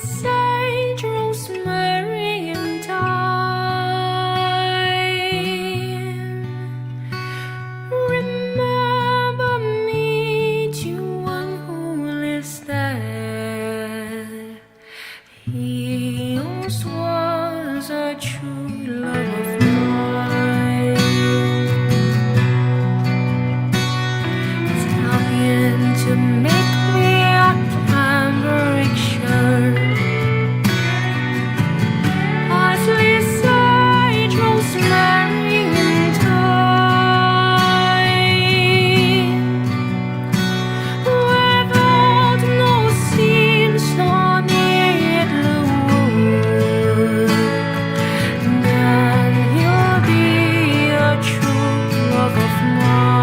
sage, rosemary, and thyme. Remember me to one who lives there. He once was a true love of mine. Italian to make me a cambric shirt. Parsley, sage, rosemary, and thyme. Without no seams nor needlework, then he'll be a true love of mine.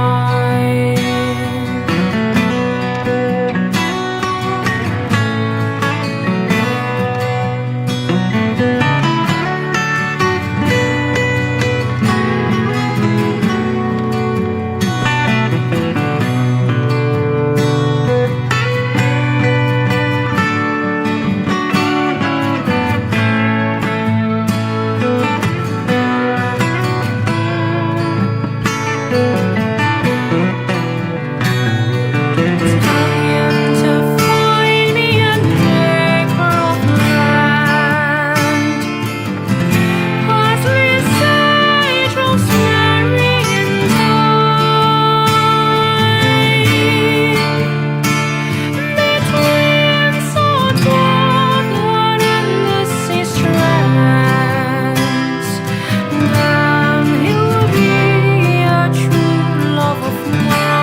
Tell him to find me an acre of land. Parsley, sage, rosemary, and thyme. Between salt water and the sea strands, then he'll be a true love of mine.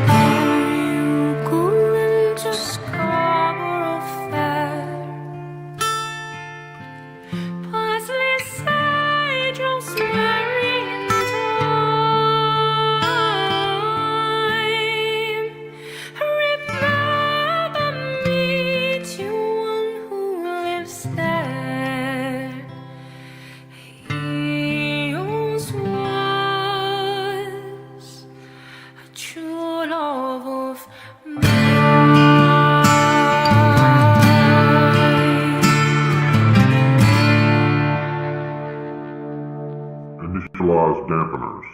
Are you going to Scarborough Fair? Parsley, sage, rosemary, and thyme. Remember me to one who lives there. He once was a true love of mine. Initialize dampeners.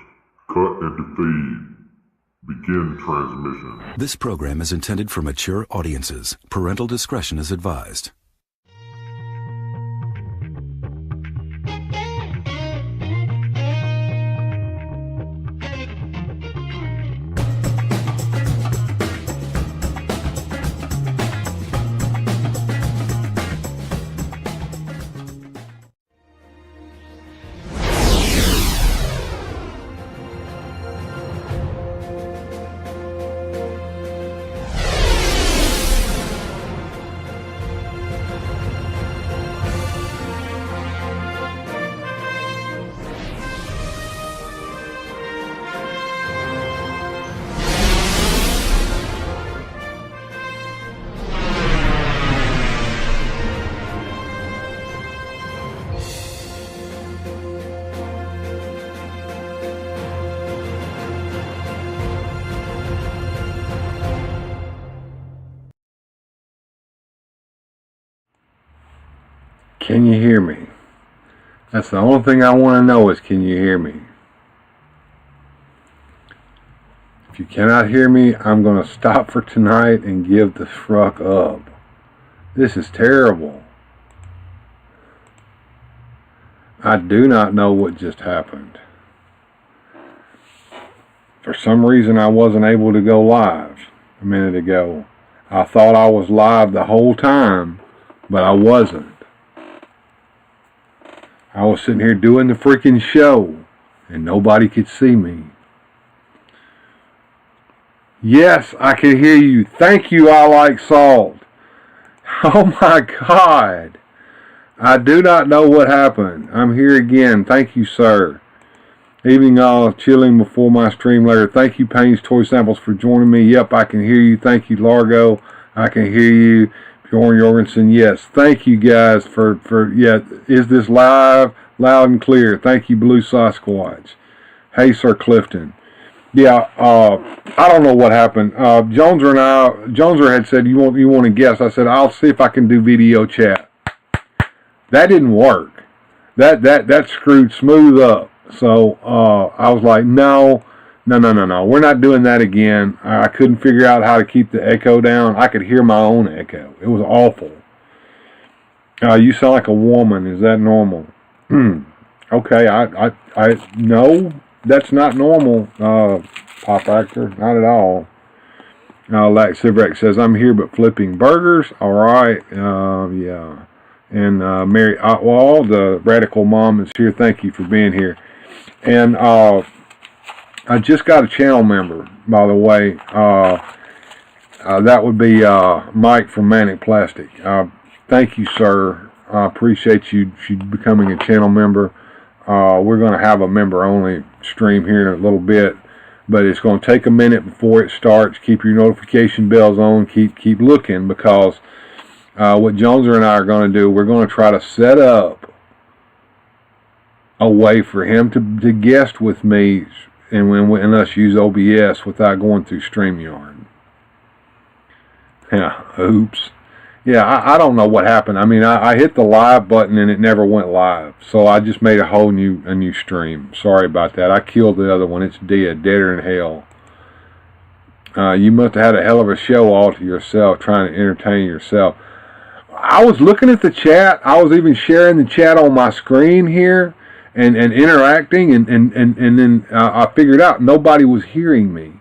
Cut and defeat. Begin transmission. This program is intended for mature audiences. Parental discretion is advised. Can you hear me? That's the only thing I want to know is, can you hear me? If you cannot hear me, I'm going to stop for tonight and give the fuck up. This is terrible. I do not know what just happened. For some reason, I wasn't able to go live a minute ago. I thought I was live the whole time, but I wasn't. I was sitting here doing the freaking show, and nobody could see me. Yes, I can hear you. Thank you, I like salt. Oh my God. I do not know what happened. I'm here again. Thank you, sir. Evening all, chilling before my stream later. Thank you, Payne's Toy Samples, for joining me. Yep, I can hear you. Thank you, Largo. I can hear you. Bjorn Jorgensen, yes. Thank you guys for is this live? Loud and clear. Thank you, Blue Sasquatch. Hey, Sir Clifton. Yeah, I don't know what happened. Joneser had said, you want to guess? I said, I'll see if I can do video chat. That didn't work. That screwed smooth up. So I was like, no. We're not doing that again. I couldn't figure out how to keep the echo down. I could hear my own echo. It was awful. You sound like a woman. Is that normal? Okay, I no, that's not normal. Pop actor, not at all. Lax Civrek says, I'm here but flipping burgers. All right, yeah. And Mary Otwald, the radical mom, is here. Thank you for being here. And I just got a channel member, by the way. That would be Mike from Manic Plastic. Thank you, sir. I appreciate you becoming a channel member. We're going to have a member-only stream here in a little bit, but it's going to take a minute before it starts. Keep your notification bells on. Keep looking, because what Joneser and I are going to do, we're going to try to set up a way for him to guest with me and us use OBS without going through StreamYard. Yeah, oops. Yeah, I don't know what happened. I mean, I hit the live button and it never went live. So I just made a whole new stream. Sorry about that. I killed the other one. It's deader than hell. You must have had a hell of a show all to yourself, trying to entertain yourself. I was looking at the chat. I was even sharing the chat on my screen here and interacting. And then I figured out nobody was hearing me.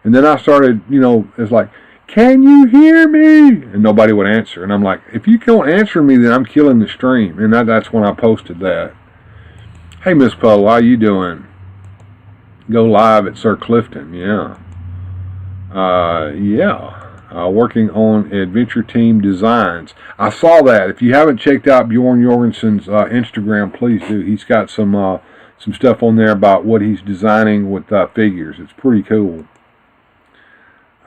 And then I started, it's like, can you hear me? And nobody would answer. And I'm like, if you can't answer me, then I'm killing the stream. And that's when I posted that. Hey, Miss Poe, how you doing? Go live at Sir Clifton, yeah. Working on Adventure Team Designs. I saw that. If you haven't checked out Bjorn Jorgensen's Instagram, please do. He's got some stuff on there about what he's designing with figures. It's pretty cool.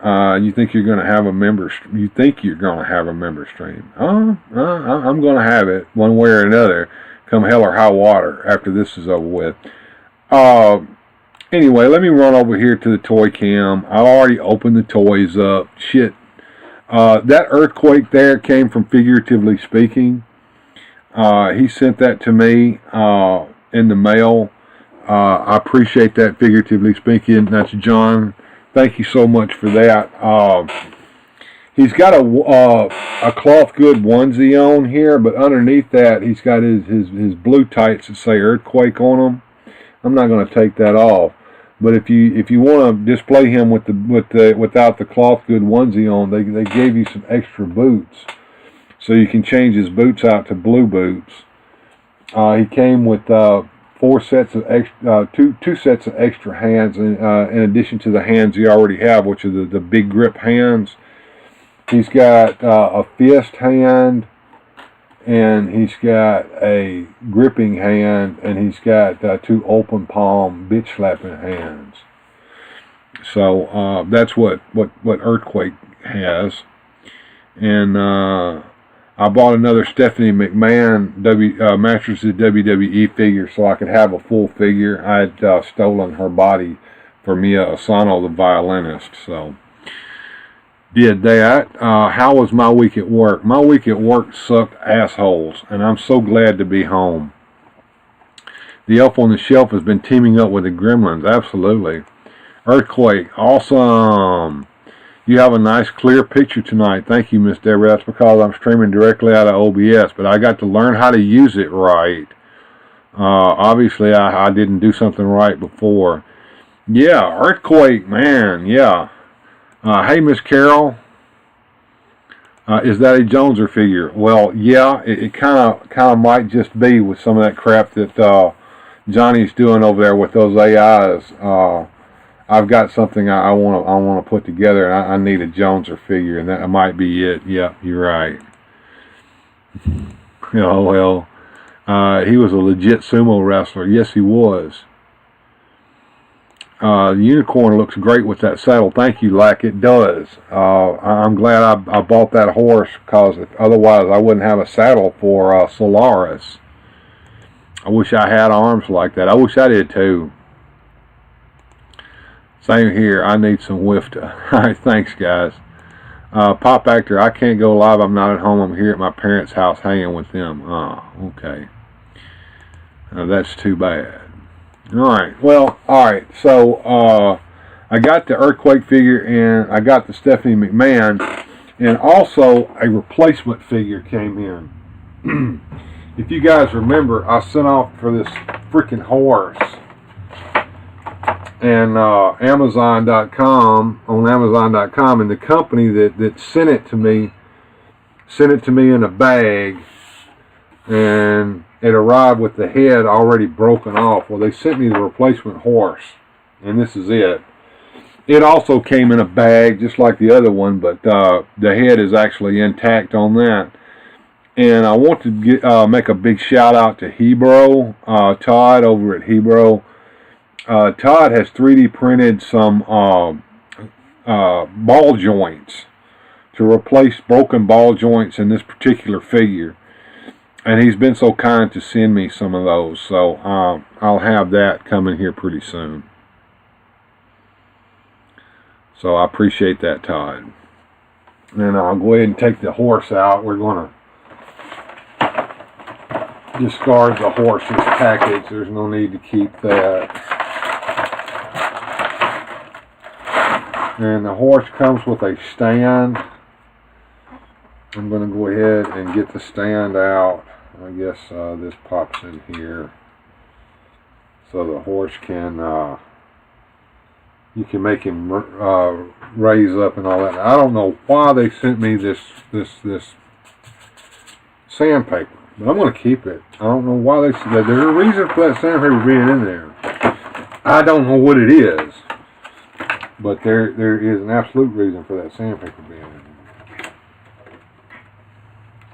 You think you're going to have a member? You think you're going to have a member stream? I'm going to have it one way or another, come hell or high water after this is over with. Anyway, let me run over here to the toy cam. I already opened the toys up. Shit, that earthquake there came from Figuratively Speaking. He sent that to me in the mail. I appreciate that, Figuratively Speaking. That's John. Thank you so much for that. He's got a cloth good onesie on here, but underneath that he's got his blue tights that say earthquake on them. I'm not going to take that off, but if you want to display him without the cloth good onesie on, they gave you some extra boots, so you can change his boots out to blue boots. He came with two sets of extra hands in addition to the hands you already have, which are the big grip hands. He's got a fist hand, and he's got a gripping hand, and he's got two open palm bitch slapping hands. So that's what Earthquake has. And I bought another Stephanie McMahon Masters of WWE figure so I could have a full figure. I had stolen her body for Mia Asano, the violinist. So did that. How was my week at work? My week at work sucked assholes, and I'm so glad to be home. The Elf on the Shelf has been teaming up with the Gremlins. Absolutely. Earthquake, awesome. You have a nice clear picture tonight. Thank you, Miss Deborah. That's because I'm streaming directly out of OBS, but I got to learn how to use it right. Obviously, I didn't do something right before. Yeah, Earthquake, man, yeah. Hey, Miss Carol. Is that a Joneser figure? Well, yeah, it kind of might just be with some of that crap that Johnny's doing over there with those AIs. I've got something I want to put together, and I need a Joneser figure, and that might be it. Yeah, you're right. Oh, well, he was a legit sumo wrestler. Yes, he was. The unicorn looks great with that saddle. Thank you, Lack. It does. I'm glad I bought that horse, because otherwise I wouldn't have a saddle for Solaris. I wish I had arms like that. I wish I did too. Same here. I need some Wifta. All right, thanks, guys. Pop Actor, I can't go live. I'm not at home. I'm here at my parents' house hanging with them. Oh, okay. That's too bad. All right. Well, all right. So I got the Earthquake figure, and I got the Stephanie McMahon, and also a replacement figure came in. If you guys remember, I sent off for this freaking horse. And Amazon.com, and the company that sent it to me in a bag, and it arrived with the head already broken off. Well, they sent me the replacement horse, and this is it. It also came in a bag just like the other one, but the head is actually intact on that. And I want to make a big shout out to Hebro, Todd over at Hebro. Todd has 3D printed some ball joints to replace broken ball joints in this particular figure, and he's been so kind to send me some of those, so I'll have that coming here pretty soon. So I appreciate that, Todd. And I'll go ahead and take the horse out. We're going to discard the horse's package. There's no need to keep that. And the horse comes with a stand. I'm going to go ahead and get the stand out. I guess this pops in here. So the horse can, you can make him raise up and all that. I don't know why they sent me this sandpaper, but I'm going to keep it. I don't know why they said that. There's a reason for that sandpaper being in there. I don't know what it is. But there is an absolute reason for that sandpaper being in there.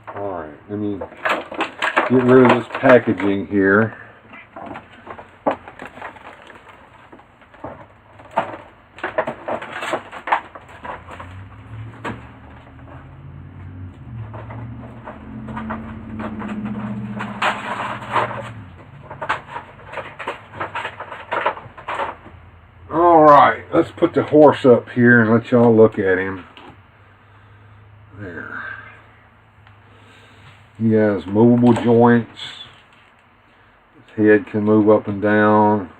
Alright, let me get rid of this packaging here. Let's put the horse up here and let y'all look at him. There. He has movable joints. His head can move up and down,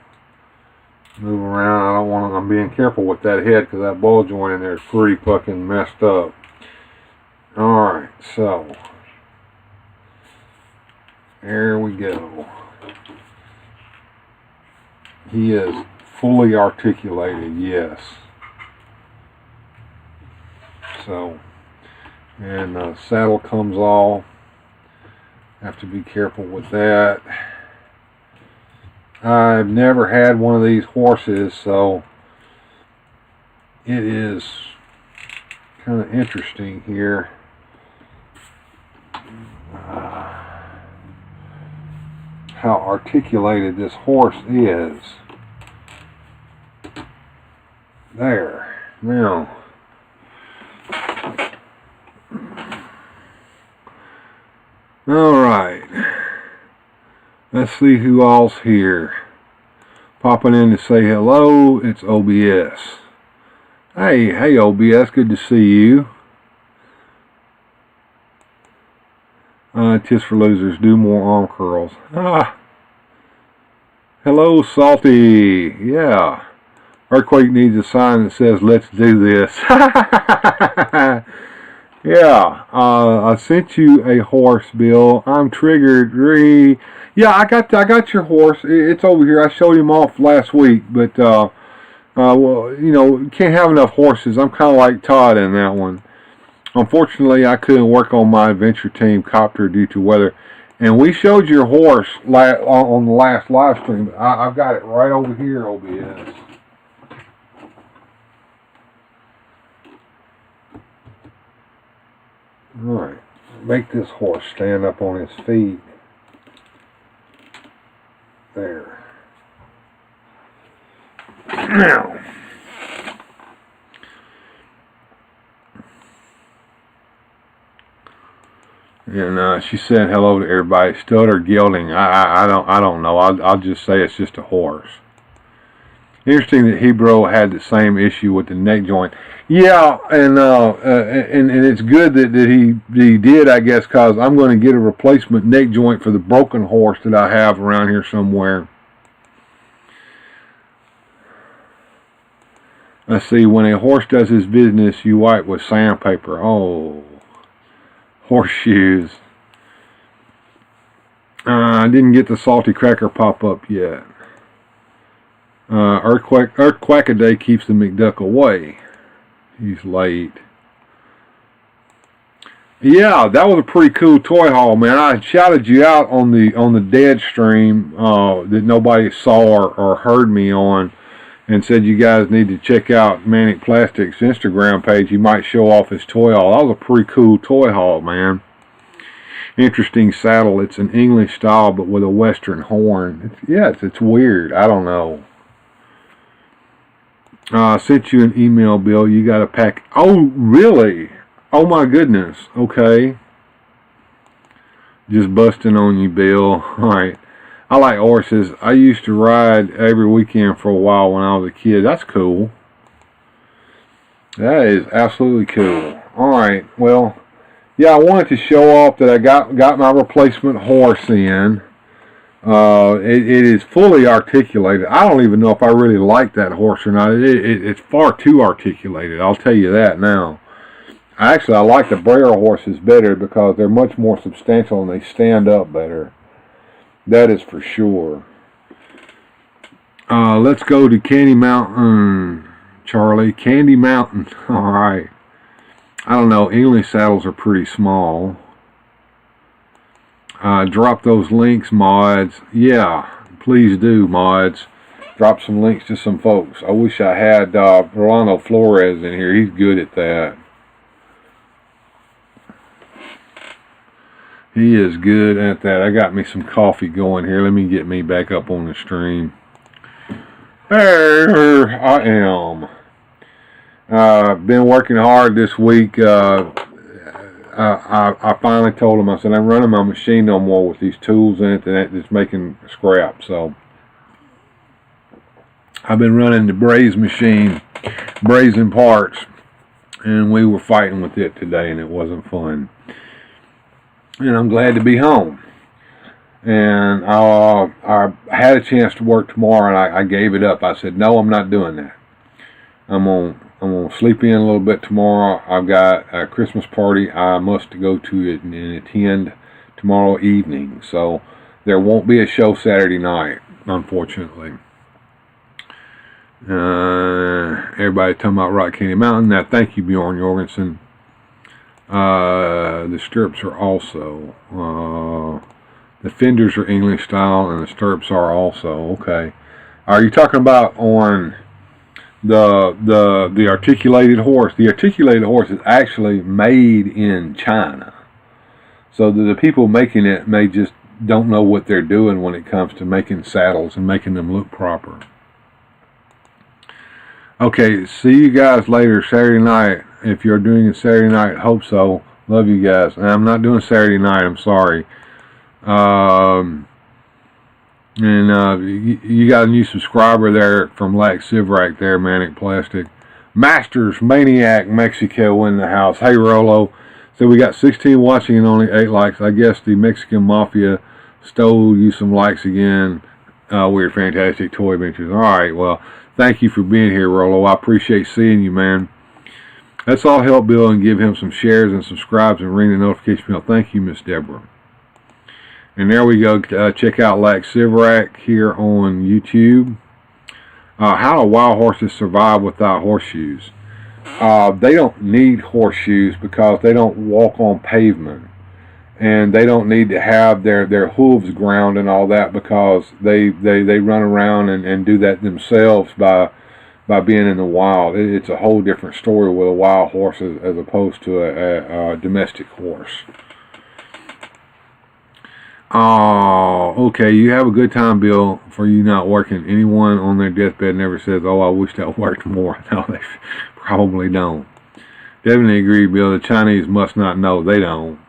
move around. I'm being careful with that head because that ball joint in there is pretty fucking messed up. Alright, so there we go. He is fully articulated, yes. So, and the saddle comes off. Have to be careful with that. I've never had one of these horses, so it is kind of interesting here. How articulated this horse is. There. Now, alright. Let's see who all's here. Popping in to say hello. It's OBS. Hey OBS, good to see you. Tis for losers, do more arm curls. Hello Salty. Yeah. Earthquake needs a sign that says, let's do this. Yeah, I sent you a horse, Bill. I'm triggered. Yeah, I got your horse. It's over here. I showed him off last week, but well, you know, you can't have enough horses. I'm kind of like Todd in that one. Unfortunately, I couldn't work on my adventure team copter due to weather. And we showed your horse on the last live stream. I've got it right over here, OBS. Alright, make this horse stand up on his feet. There. Now, and she said hello to everybody. Stud or gelding? I don't know. I'll just say it's just a horse. Interesting that Hebrew had the same issue with the neck joint. Yeah, and it's good that he did, I guess, because I'm going to get a replacement neck joint for the broken horse that I have around here somewhere. Let's see, when a horse does his business, you wipe with sandpaper. Oh, horseshoes. I didn't get the salty cracker pop-up yet. Earthquack-a-day keeps the McDuck away. He's late. Yeah, that was a pretty cool toy haul, man. I shouted you out on the dead stream that nobody saw or heard me on, and said you guys need to check out Manic Plastic's Instagram page. He might show off his toy haul. That was a pretty cool toy haul, man. Interesting saddle. It's an English style, but with a Western horn. It's weird. I don't know. I sent you an email, Bill. You got a pack. Oh, really? Oh, my goodness. Okay. Just busting on you, Bill. All right. I like horses. I used to ride every weekend for a while when I was a kid. That's cool. That is absolutely cool. All right. Well, yeah, I wanted to show off that I got my replacement horse in. It is fully articulated. I don't even know if I really like that horse or not. It's far too articulated. I'll tell you that now. Actually, I like the Braille horses better because they're much more substantial and they stand up better. That is for sure. Let's go to Candy Mountain, Charlie. Candy Mountain. All right. I don't know. English saddles are pretty small. Drop those links, mods. Yeah, please do, mods. Drop some links to some folks. I wish I had Rolando Flores in here. He's good at that. He is good at that. I got me some coffee going here. Let me get me back up on the stream. There I am. Been working hard this week. I finally told him, I said, I'm running my machine no more with these tools in it that's making scrap. So I've been running the braze machine, brazing parts, and we were fighting with it today, and it wasn't fun. And I'm glad to be home. And I had a chance to work tomorrow, and I gave it up. I said, no, I'm not doing that. I'm gonna sleep in a little bit tomorrow. I've got a Christmas party I must go to it and attend tomorrow evening. So there won't be a show Saturday night, unfortunately. Everybody talking about Rock Candy Mountain. Now, thank you, Bjorn Jorgensen. The stirrups are also the fenders are English style, and the stirrups are also okay. Are you talking about on the articulated horse? The articulated horse is actually made in China, so the people making it may just don't know what they're doing when it comes to making saddles and making them look proper. Okay, see you guys later Saturday night. If you're doing a Saturday night, hope so. Love you guys. And I'm not doing Saturday night, I'm sorry. You got a new subscriber there from Lax Sivrak there, Manic Plastic. Masters Maniac Mexico in the house. Hey Rolo. So we got 16 watching and only 8 likes. I guess the Mexican Mafia stole you some likes again. Weird Fantastic Toy Adventures. Alright, well, thank you for being here, Rolo. I appreciate seeing you, man. Let's all help Bill and give him some shares and subscribes and ring the notification bell. Thank you, Miss Deborah. And there we go. Check out Lax Sivrak here on YouTube. How do wild horses survive without horseshoes? They don't need horseshoes because they don't walk on pavement. And they don't need to have their hooves ground and all that because they run around and do that themselves by being in the wild. It's a whole different story with a wild horse as opposed to a domestic horse. Oh, okay. You have a good time, Bill, for you not working. Anyone on their deathbed never says, oh, I wish I worked more. No, they probably don't. Definitely agree, Bill. The Chinese must not know. They don't.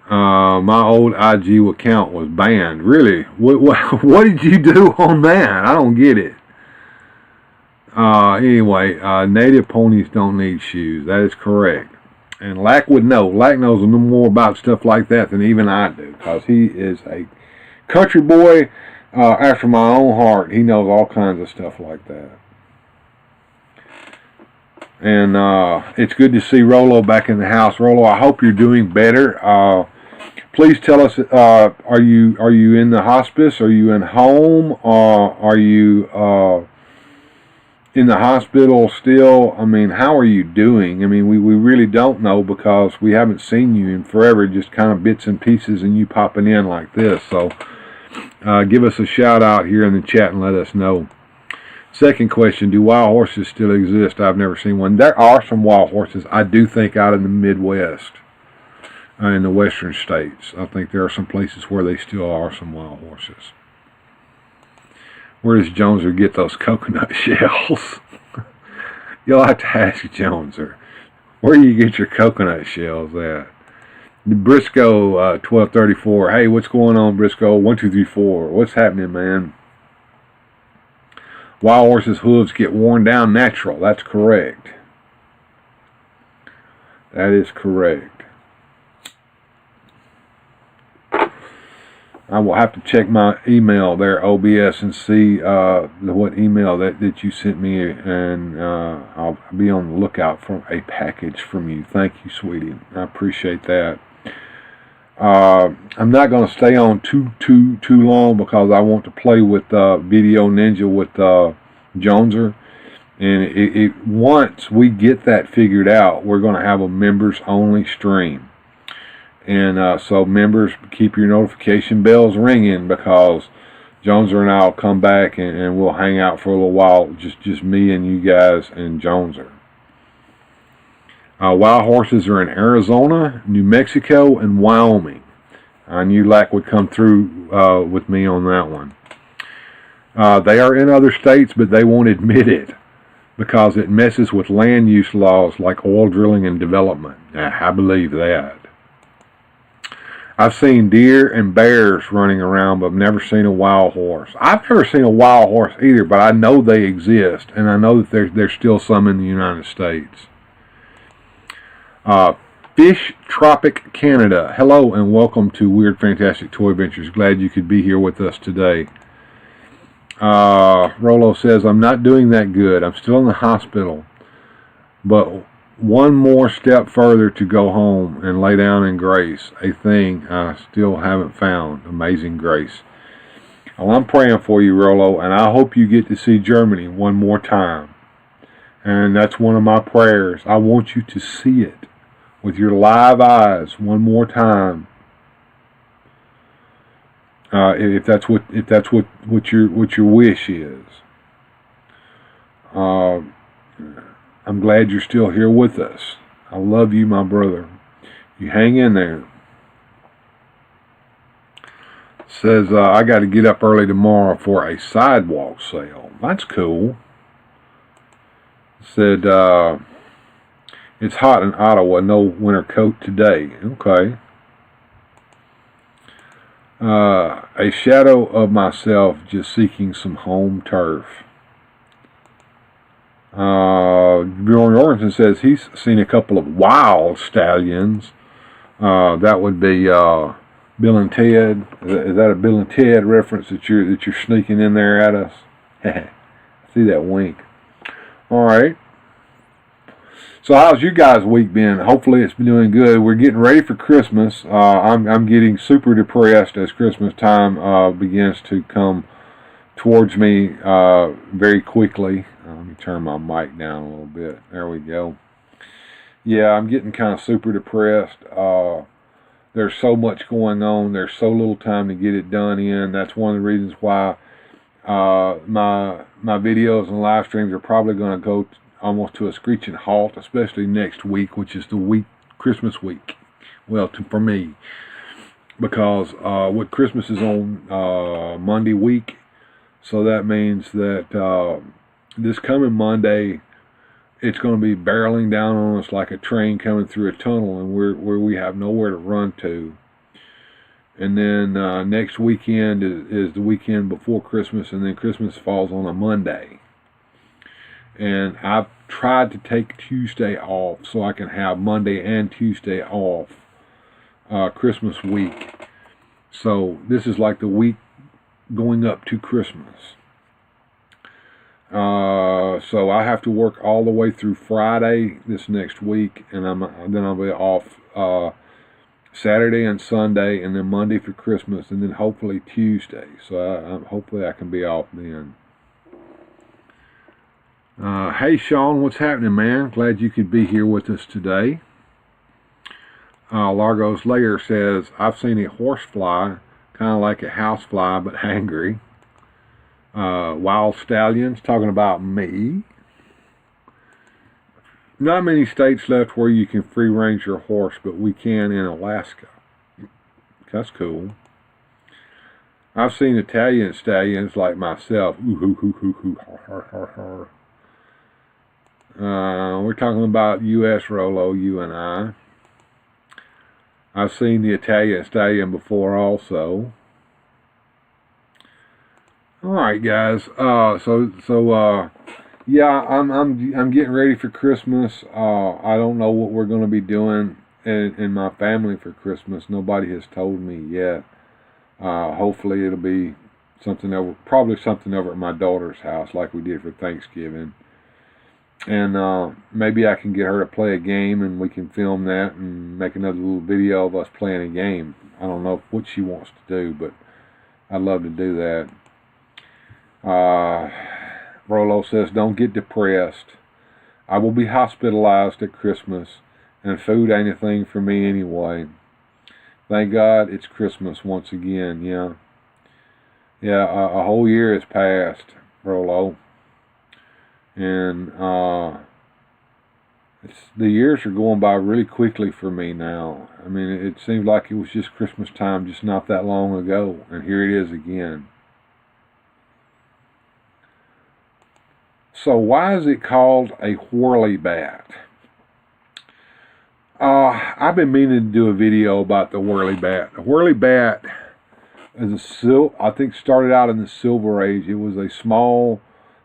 My old IG account was banned. Really? What did you do on that? I don't get it. Anyway, native ponies don't need shoes. That is correct. And Lack would know. Lack knows a little more about stuff like that than even I do, because he is a country boy after my own heart. He knows all kinds of stuff like that. And it's good to see Rolo back in the house. Rolo, I hope you're doing better. Please tell us, are you in the hospice? Are you in home? Are you in the hospital still? I mean, how are you doing? I mean, we really don't know, because we haven't seen you in forever, just kind of bits and pieces, and you popping in like this. So give us a shout out here in the chat and let us know. Second question, do wild horses still exist? I've never seen one. There are some wild horses, I do think, out in the Midwest, in the western states. I think there are some places where they still are some wild horses. Where does Joneser get those coconut shells? You'll have to ask Joneser. Where do you get your coconut shells at? Briscoe 1234. Hey, what's going on, Briscoe? 1234. What's happening, man? Wild horses' hooves get worn down natural. That's correct. That is correct. I will have to check my email there, OBS, and see what email that you sent me, and I'll be on the lookout for a package from you. Thank you, sweetie. I appreciate that. I'm not going to stay on too long, because I want to play with Video Ninja with Joneser, and once we get that figured out, we're going to have a members only stream. And so members, keep your notification bells ringing, because Joneser and I will come back and we'll hang out for a little while, just me and you guys and Joneser. Wild horses are in Arizona, New Mexico, and Wyoming. I knew Lack would come through with me on that one. They are in other states, but they won't admit it, because it messes with land use laws like oil drilling and development. I believe that. I've seen deer and bears running around, but I've never seen a wild horse. I've never seen a wild horse either, but I know they exist, and I know that there's still some in the United States. Fish Tropic Canada. Hello and welcome to Weird Fantastic Toy Adventures. Glad you could be here with us today. Rolo says, I'm not doing that good. I'm still in the hospital, but one more step further to go home and lay down in grace, a thing I still haven't found. Amazing grace. Well, I'm praying for you, Rolo, and I hope you get to see Germany one more time. And that's one of my prayers. I want you to see it with your live eyes one more time. If that's what your wish is. I'm glad you're still here with us. I love you, my brother. You hang in there. Says, I got to get up early tomorrow for a sidewalk sale. That's cool. Said, it's hot in Ottawa. No winter coat today. Okay. A shadow of myself just seeking some home turf. Bjorn Jorgensen says he's seen a couple of wild stallions. That would be Bill and Ted. Is that a Bill and Ted reference that you're sneaking in there at us? See that wink. All right. So how's you guys' week been? Hopefully it's been doing good. We're getting ready for Christmas. I'm getting super depressed as Christmas time begins to come towards me very quickly. Let me turn my mic down a little bit. There we go. Yeah, I'm getting kind of super depressed. There's so much going on. There's so little time to get it done in. That's one of the reasons why my videos and live streams are probably going to go almost to a screeching halt, especially next week, which is the Christmas week. Well, for me, because what Christmas is on Monday week, so that means that this coming Monday, it's going to be barreling down on us like a train coming through a tunnel, and where we have nowhere to run to. And then next weekend is the weekend before Christmas, and then Christmas falls on a Monday. And I've tried to take Tuesday off so I can have Monday and Tuesday off Christmas week. So this is like the week going up to Christmas. So I have to work all the way through Friday this next week, and then I'll be off Saturday and Sunday, and then Monday for Christmas, and then hopefully Tuesday. So hopefully I can be off then. Hey Sean, what's happening, man? Glad you could be here with us today. Largo's Lair says, I've seen a horsefly, kind of like a housefly, but angry. Wild Stallions, talking about me. Not many states left where you can free range your horse, but we can in Alaska. That's cool. I've seen Italian stallions like myself. Ooh, hoo, hoo, hoo, hoo, har, har, har, har. We're talking about U.S. Rolo, you and I. I've seen the Italian stallion before also. All right, guys. Yeah, I'm getting ready for Christmas. I don't know what we're going to be doing in my family for Christmas. Nobody has told me yet. Hopefully it'll be probably something over at my daughter's house like we did for Thanksgiving. And maybe I can get her to play a game and we can film that and make another little video of us playing a game. I don't know what she wants to do, but I'd love to do that. Rolo says, don't get depressed. I will be hospitalized at Christmas, and food ain't a thing for me anyway. Thank God it's Christmas once again, yeah. Yeah, a whole year has passed, Rolo. And the years are going by really quickly for me now. I mean, it seems like it was just Christmas time just not that long ago, and here it is again. So why is it called a whirly bat? I've been meaning to do a video about the whirly bat. The whirly bat is I think started out in the Silver Age. It was a small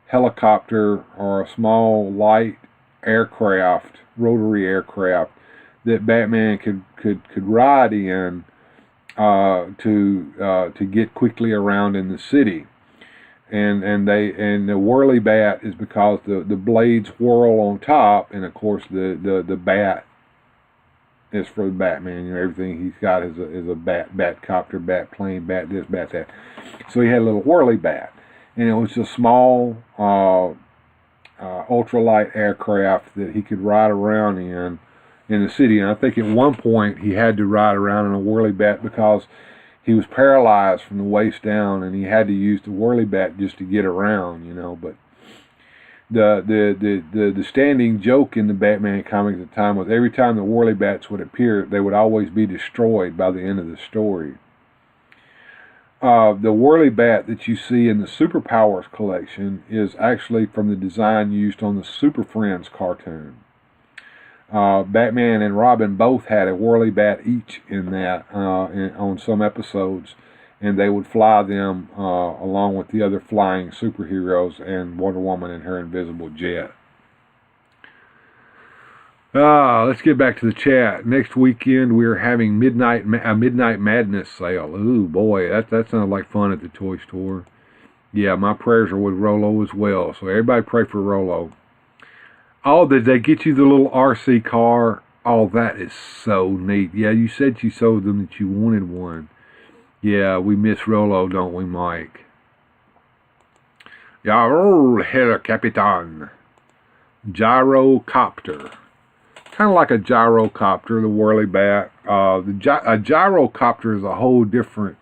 helicopter or a small light aircraft, rotary aircraft, that Batman could ride in to get quickly around in the city. And the whirly bat is because the blades whirl on top, and of course the bat is for the Batman. You know, everything he's got is a bat copter, bat plane, bat this, bat that. So he had a little whirly bat, and it was a small ultralight aircraft that he could ride around in the city. And I think at one point he had to ride around in a whirly bat because he was paralyzed from the waist down, and he had to use the whirly bat just to get around, you know. But the standing joke in the Batman comics at the time was every time the whirly bats would appear, they would always be destroyed by the end of the story. The whirly bat that you see in the Superpowers collection is actually from the design used on the Super Friends cartoon. Batman and Robin both had a whirly bat each in that on some episodes, and they would fly them along with the other flying superheroes and Wonder Woman in her invisible jet. Let's get back to the chat. Next weekend we're having a Midnight Madness sale. Ooh boy, that sounds like fun at the toy store. Yeah, my prayers are with Rolo as well, so everybody pray for Rolo. Oh, did they get you the little RC car? Oh, that is so neat. Yeah, you said you told them that you wanted one. Yeah, we miss Rolo, don't we, Mike? Ja, Herr Capitan. Gyrocopter. Kind of like a gyrocopter, the whirly bat. A gyrocopter is a whole different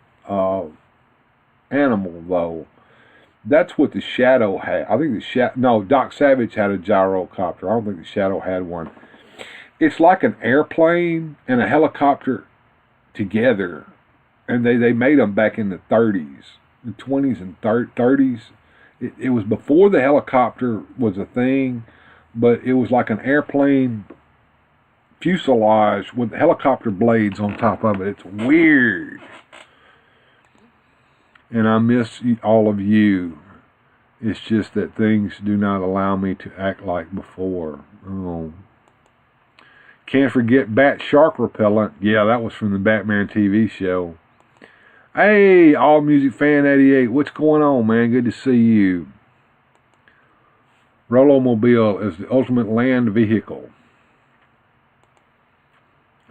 animal, though. That's what the Shadow had. I think Doc Savage had a gyrocopter. I don't think the Shadow had one. It's like an airplane and a helicopter together. And they made them back in the 30s, the 20s and 30s. It was before the helicopter was a thing, but it was like an airplane fuselage with helicopter blades on top of it. It's weird. and I miss all of you. It's just that things do not allow me to act like before. Oh. Can't forget Bat Shark Repellent. Yeah, that was from the Batman TV show. Hey, All Music Fan 88, what's going on, man? Good to see you. Rolomobile is the ultimate land vehicle.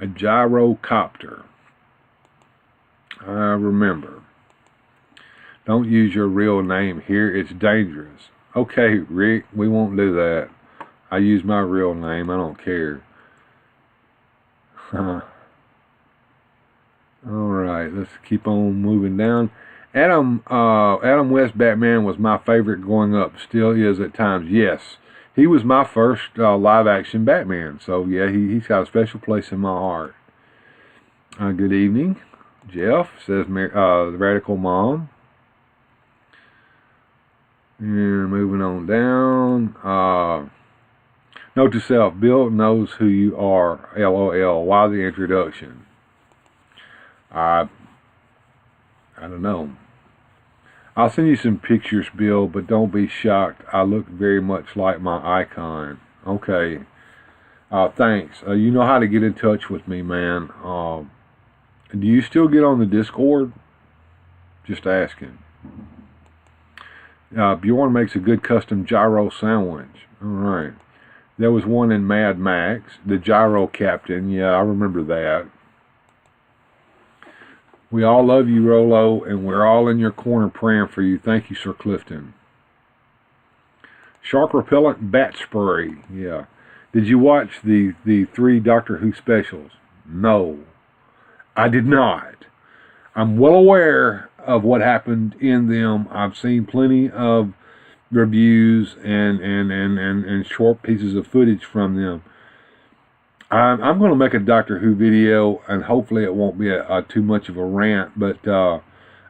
A gyrocopter. I remember. Don't use your real name here. It's dangerous. Okay, Rick, we won't do that. I use my real name. I don't care. Alright, let's keep on moving down. Adam West Batman was my favorite growing up. Still is at times. Yes. He was my first live-action Batman. So, yeah, he's got a special place in my heart. Good evening. Jeff says, the Radical Mom. And moving on down. Note to self, Bill knows who you are. LOL. Why the introduction? I don't know. I'll send you some pictures, Bill, but don't be shocked. I look very much like my icon. Okay. Thanks. You know how to get in touch with me, man. Do you still get on the Discord? Just asking. Bjorn makes a good custom gyro sandwich. Alright. There was one in Mad Max. The Gyro Captain. Yeah, I remember that. We all love you, Rolo, and we're all in your corner praying for you. Thank you, Sir Clifton. Shark Repellent Bat Spray. Yeah. Did you watch the 3 Doctor Who specials? No. I did not. I'm well aware of what happened in them. I've seen plenty of reviews and short pieces of footage from them. I'm going to make a Doctor Who video, and hopefully it won't be too much of a rant, but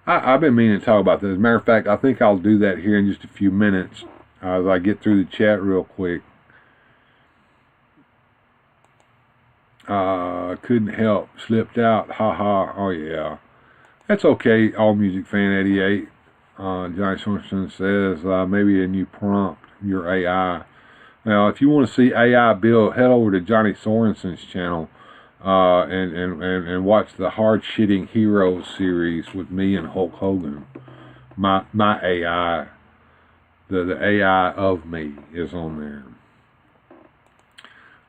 I've been meaning to talk about this. As a matter of fact, I think I'll do that here in just a few minutes as I get through the chat real quick. Couldn't help. Slipped out. Haha. Oh, yeah. That's okay, All Music Fan 88. Johnny Sorensen says, maybe a new prompt, your AI. Now, if you want to see AI build, head over to Johnny Sorensen's channel and watch the Hard Shitting Heroes series with me and Hulk Hogan. My AI, the AI of me is on there.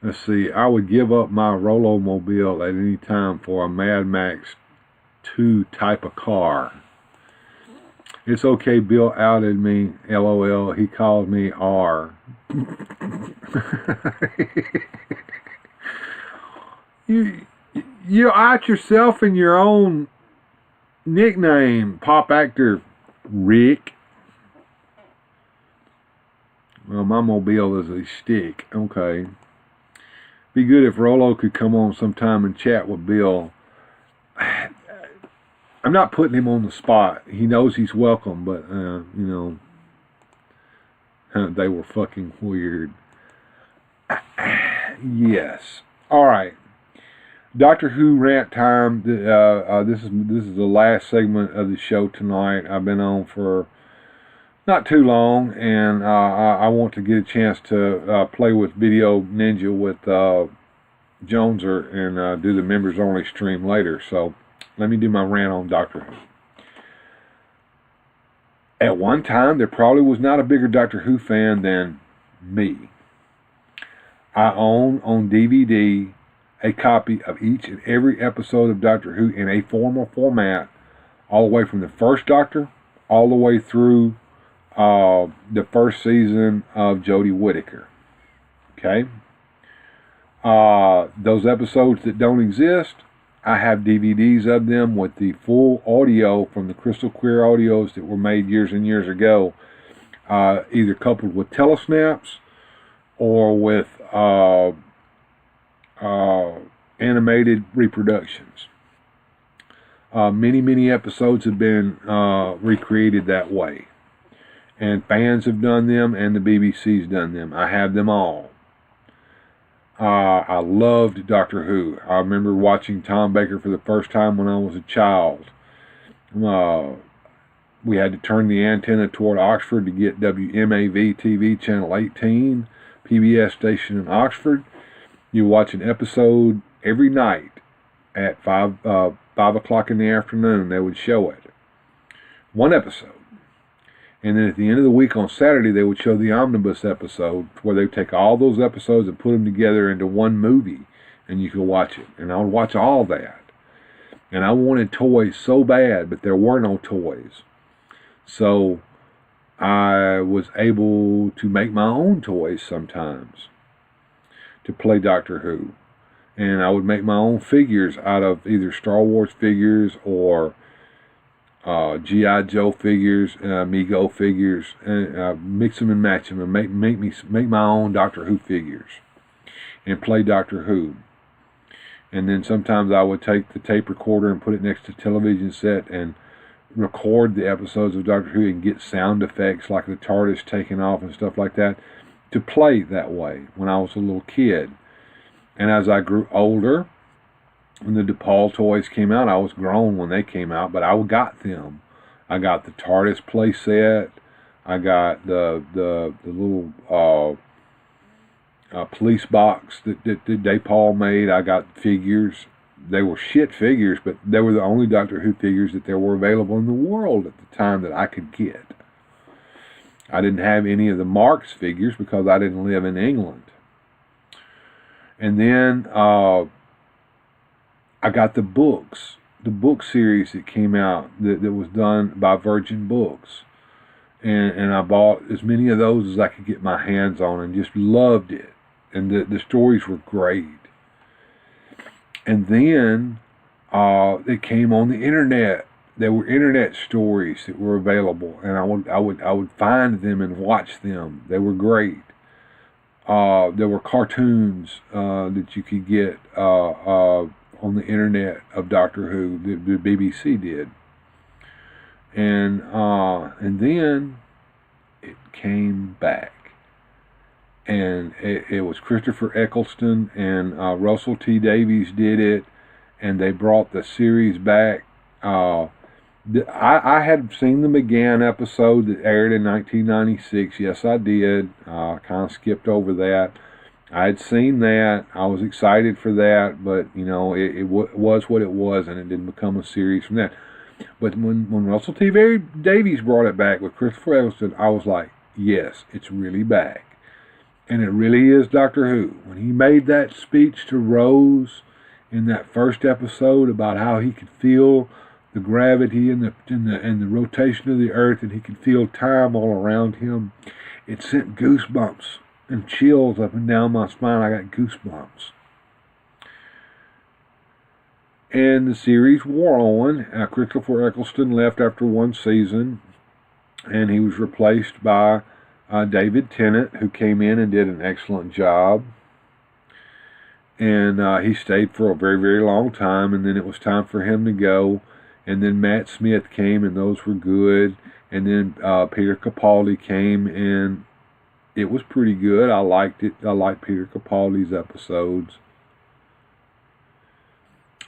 Let's see, I would give up my Rolomobile at any time for a Mad Max 2 type of car. It's okay, Bill outed me, LOL. He called me R. You out yourself in your own nickname, pop actor Rick. Well, my mobile is a stick. Okay. Be good if Rolo could come on sometime and chat with Bill. I'm not putting him on the spot. He knows he's welcome, but, you know, they were fucking weird. Yes. All right. Doctor Who rant time. This is the last segment of the show tonight. I've been on for not too long, and I want to get a chance to play with Video Ninja with Joneser and do the members only stream later. So let me do my rant on Doctor Who. At one time, there probably was not a bigger Doctor Who fan than me. I own on DVD a copy of each and every episode of Doctor Who in a formal format, all the way from the first Doctor, all the way through the first season of Jodie Whittaker. Okay? Those episodes that don't exist, I have DVDs of them with the full audio from the crystal clear audios that were made years and years ago, either coupled with telesnaps or with animated reproductions. Many episodes have been recreated that way, and fans have done them, and the BBC's done them. I have them all. I loved Doctor Who. I remember watching Tom Baker for the first time when I was a child. we had to turn the antenna toward Oxford to get WMAV TV Channel 18, PBS station in Oxford. You watch an episode every night at 5 o'clock in the afternoon. They would show it. One episode. And then at the end of the week on Saturday, they would show the omnibus episode, where they would take all those episodes and put them together into one movie, and you could watch it. And I would watch all that. And I wanted toys so bad, but there were no toys. So I was able to make my own toys sometimes to play Doctor Who. And I would make my own figures out of either Star Wars figures or G.I. Joe figures, Mego figures, and mix them and match them and make my own Doctor Who figures and play Doctor Who. And then sometimes I would take the tape recorder and put it next to the television set and record the episodes of Doctor Who and get sound effects like the TARDIS taking off and stuff like that to play that way when I was a little kid. And as I grew older, when the DePaul toys came out, I was grown when they came out, but I got them. I got the TARDIS play set. I got the little police box that DePaul made. I got figures. They were shit figures, but they were the only Doctor Who figures that there were available in the world at the time that I could get. I didn't have any of the Marx figures because I didn't live in England. And then I got the books, the book series that came out that was done by Virgin Books. And I bought as many of those as I could get my hands on and just loved it. And the stories were great. And then it came on the internet. There were internet stories that were available, and I would find them and watch them. They were great. There were cartoons that you could get on the internet of Doctor Who. The BBC did, and then it came back, and it was Christopher Eccleston and Russell T Davies did it, and they brought the series back. I had seen the McGann episode that aired in 1996. Yes, I did. I kind of skipped over that. I had seen that. I was excited for that, but, you know, it was what it was, and it didn't become a series from that. But when Russell T. Davies brought it back with Christopher Eccleston, I was like, yes, it's really back. And it really is Doctor Who. When he made that speech to Rose in that first episode about how he could feel the gravity and the rotation of the earth, and he could feel time all around him, it sent goosebumps and chills up and down my spine. I got goosebumps. And the series wore on. Christopher Eccleston left after one season, and he was replaced by David Tennant, who came in and did an excellent job. And he stayed for a very, very long time, and then it was time for him to go. And then Matt Smith came, and those were good. And then Peter Capaldi came, and it was pretty good. I liked it. I liked Peter Capaldi's episodes.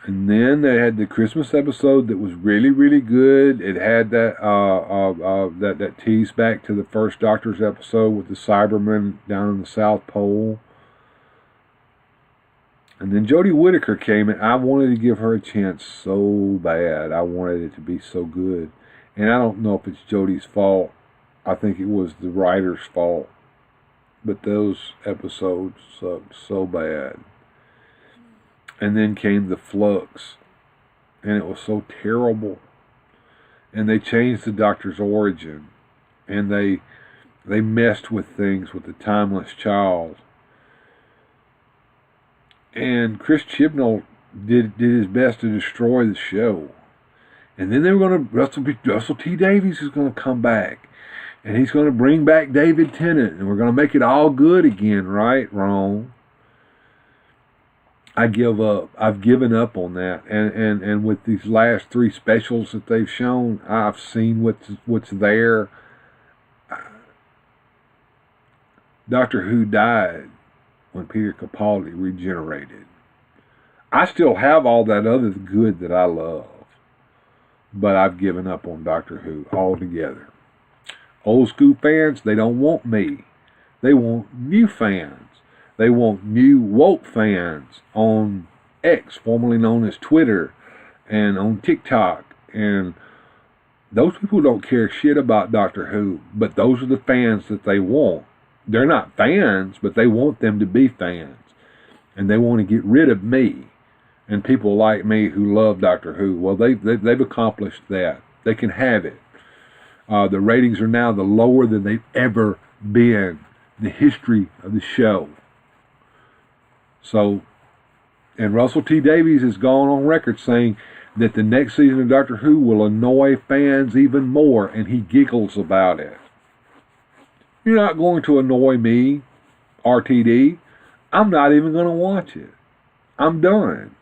And then they had the Christmas episode that was really, really good. It had that that tease back to the first Doctor's episode with the Cybermen down in the South Pole. And then Jodie Whittaker came, and I wanted to give her a chance so bad. I wanted it to be so good. And I don't know if it's Jodie's fault. I think it was the writer's fault. But those episodes sucked so bad. And then came the Flux, and it was so terrible. And they changed the Doctor's origin, and they messed with things with the Timeless Child. And Chris Chibnall did his best to destroy the show. And then they were going to, Russell T Davies is going to come back, and he's going to bring back David Tennant, and we're going to make it all good again, right? Wrong. I give up. I've given up on that. And with these last 3 specials that they've shown, I've seen what's there. Doctor Who died when Peter Capaldi regenerated. I still have all that other good that I love. but I've given up on Doctor Who altogether. Old school fans, they don't want me. They want new fans. They want new woke fans on X, formerly known as Twitter, and on TikTok. And those people don't care shit about Doctor Who, but those are the fans that they want. They're not fans, but they want them to be fans. And they want to get rid of me and people like me who love Doctor Who. Well, they've accomplished that. They can have it. The ratings are now the lower than they've ever been in the history of the show. So, and Russell T Davies has gone on record saying that the next season of Doctor Who will annoy fans even more, and he giggles about it. You're not going to annoy me, RTD. I'm not even going to watch it. I'm done.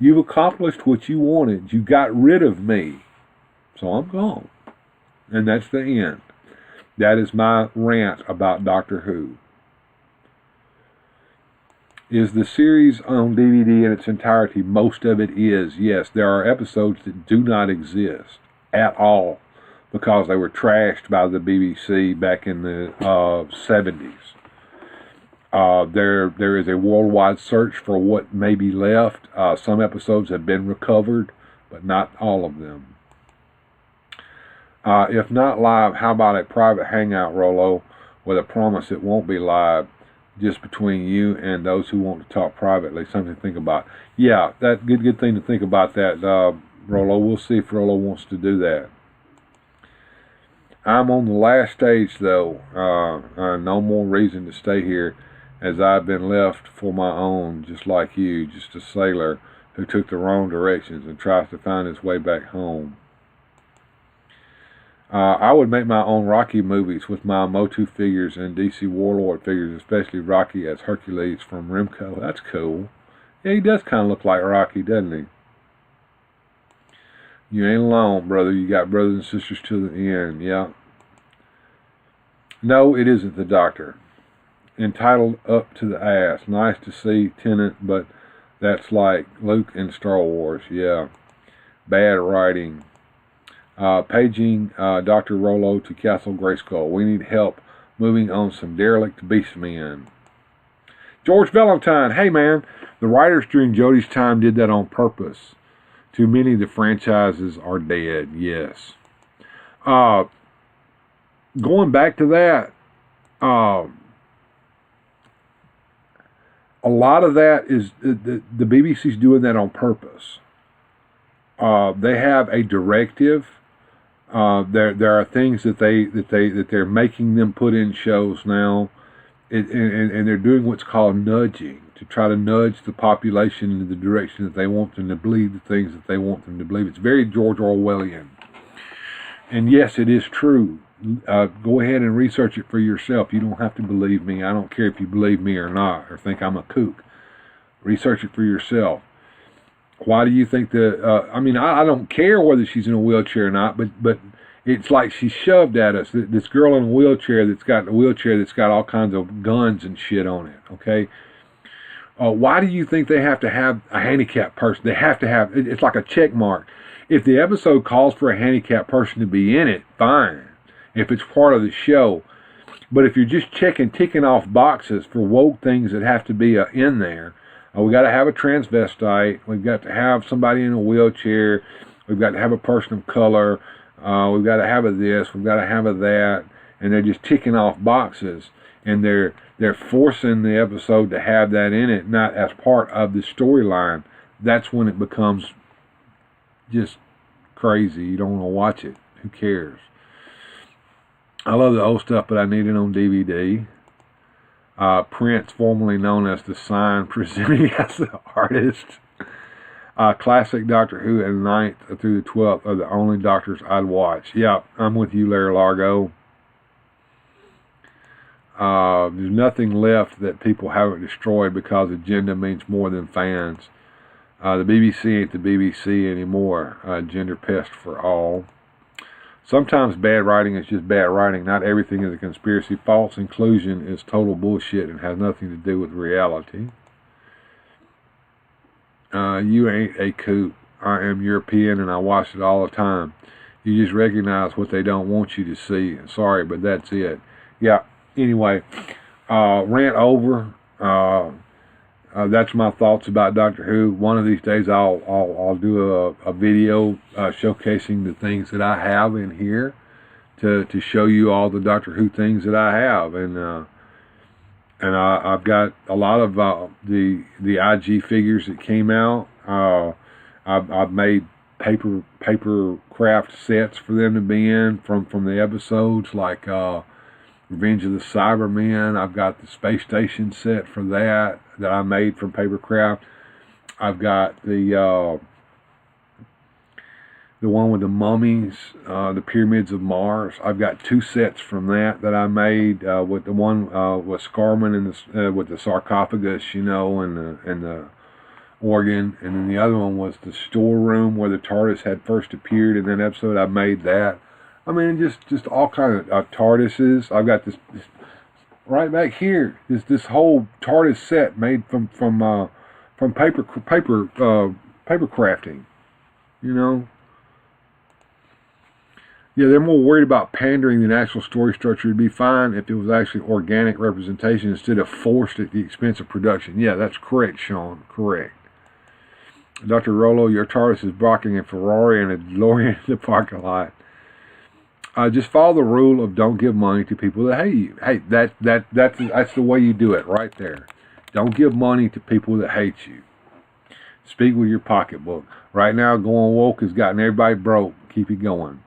You've accomplished what you wanted. You got rid of me. So I'm gone. And that's the end. That is my rant about Doctor Who. Is the series on DVD in its entirety? Most of it is, yes. There are episodes that do not exist at all because they were trashed by the BBC back in the 70s. There is a worldwide search for what may be left. Some episodes have been recovered, but not all of them. If not live, how about a private hangout, Rolo, with a promise it won't be live, just between you and those who want to talk privately? Something to think about. Yeah, that good thing to think about that, Rolo. We'll see if Rolo wants to do that. I'm on the last stage, though. No more reason to stay here, as I've been left for my own, just like you, just a sailor who took the wrong directions and tries to find his way back home. I would make my own Rocky movies with my Motu figures and DC Warlord figures, especially Rocky as Hercules from Remco. That's cool. Yeah, he does kind of look like Rocky, doesn't he? You ain't alone, brother. You got brothers and sisters to the end, yeah. No, it isn't the Doctor. Entitled Up to the Ass. Nice to see Tennant, but that's like Luke in Star Wars, yeah. Bad writing. Paging Dr. Rolo to Castle Grayskull. We need help moving on some derelict beastmen. George Valentine, hey man, the writers during Jodie's time did that on purpose. Too many of the franchises are dead, yes. Going back to that, a lot of that is the BBC's doing that on purpose. They have a directive. There are things that they're making them put in shows now, and they're doing what's called nudging, to try to nudge the population in the direction that they want them to believe the things that they want them to believe. It's very George Orwellian. And yes, it is true. Go ahead and research it for yourself. You don't have to believe me. I don't care if you believe me or not, or think I'm a kook. Research it for yourself. Why do you think I don't care whether she's in a wheelchair or not, but it's like she's shoved at us. This girl in a wheelchair that's got all kinds of guns and shit on it, okay? Why do you think they have to have a handicapped person? They have to have, it's like a check mark. If the episode calls for a handicapped person to be in it, fine. If it's part of the show. But if you're just ticking off boxes for woke things that have to be in there, we got to have a transvestite. We've got to have somebody in a wheelchair. We've got to have a person of color. We've got to have a this. We've got to have a that. And they're just ticking off boxes. And they're forcing the episode to have that in it, not as part of the storyline. That's when it becomes just crazy. You don't want to watch it. Who cares? I love the old stuff, but I need it on DVD. Prince, formerly known as The Sign, presenting as the artist. Classic Doctor Who and 9th through the 12th are the only Doctors I'd watch. Yeah, I'm with you, Larry Largo. There's nothing left that people haven't destroyed because agenda means more than fans. The BBC ain't the BBC anymore. Gender pest for all. Sometimes bad writing is just bad writing. Not everything is a conspiracy. False inclusion is total bullshit and has nothing to do with reality. You ain't a kook. I am European and I watch it all the time. You just recognize what they don't want you to see. Sorry, but that's it. Yeah, anyway, rant over. That's my thoughts about Doctor Who. One of these days I'll do a video showcasing the things that I have in here to show you all the Doctor Who things that I have. And I've got a lot of the IG figures that came out. I've made paper craft sets for them to be in from the episodes, like Revenge of the Cybermen. I've got the space station set for that I made from paper craft. I've got the one with the mummies, the pyramids of Mars. I've got 2 sets from that I made, with the one with Scarman and with the sarcophagus, you know, and the organ, and then the other one was the storeroom where the TARDIS had first appeared in that episode. I made that. I mean, just all kind of TARDISes. I've got this right back here. This whole TARDIS set made from paper crafting, you know. Yeah, they're more worried about pandering than actual story structure. It'd be fine if it was actually organic representation instead of forced at the expense of production. Yeah, that's correct, Sean. Correct. Dr. Rollo, your TARDIS is blocking a Ferrari and a DeLorean in the parking lot. Just follow the rule of don't give money to people that hate you. Hey, that's the way you do it right there. Don't give money to people that hate you. Speak with your pocketbook. Right now, going woke has gotten everybody broke. Keep it going.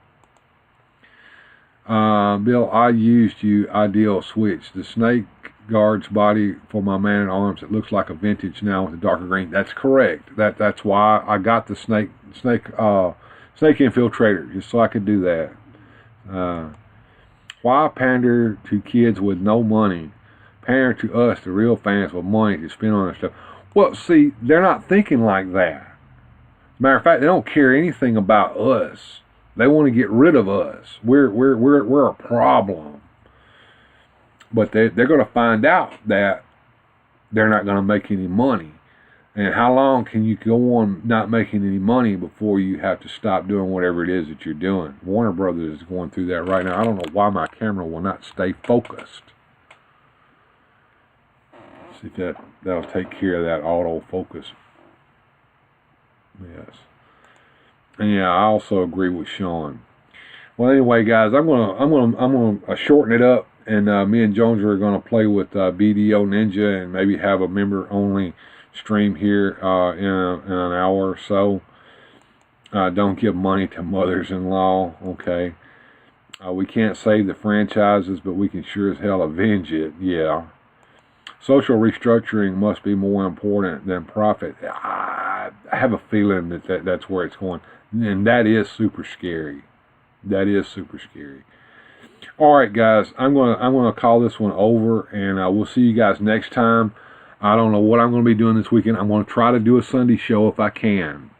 Bill, I used you ideal switch. The snake guard's body for my man-at-arms. It looks like a vintage now with the darker green. That's correct. That's why I got the snake infiltrator, just so I could do that. Why pander to kids with no money? Pander to us, the real fans, with money to spend on their stuff. Well, see, they're not thinking like that. Matter of fact, they don't care anything about us. They want to get rid of us. We're a problem. But they're going to find out that they're not going to make any money. And how long can you go on not making any money before you have to stop doing whatever it is that you're doing? Warner Brothers is going through that right now. I don't know why my camera will not stay focused. See if that'll take care of that autofocus. Yes. And yeah, I also agree with Sean. Well, anyway, guys, I'm gonna shorten it up, and me and Jones are gonna play with BDO Ninja and maybe have a member-only stream here in an hour or so. Don't give money to mothers-in-law. Okay. We can't save the franchises, but we can sure as hell avenge it. Yeah. Social restructuring must be more important than profit. I have a feeling that's where it's going. And that is super scary. That is super scary. All right, guys. I'm gonna call this one over, and we'll see you guys next time. I don't know what I'm going to be doing this weekend. I'm going to try to do a Sunday show if I can.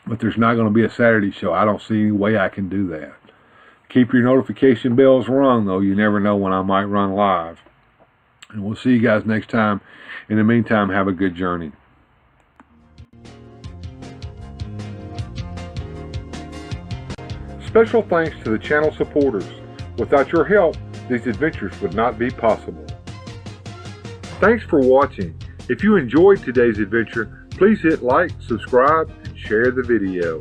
But there's not going to be a Saturday show. I don't see any way I can do that. Keep your notification bells rung, though. You never know when I might run live. And we'll see you guys next time. In the meantime, have a good journey. Special thanks to the channel supporters. Without your help, these adventures would not be possible. Thanks for watching. If you enjoyed today's adventure, please hit like, subscribe, and share the video.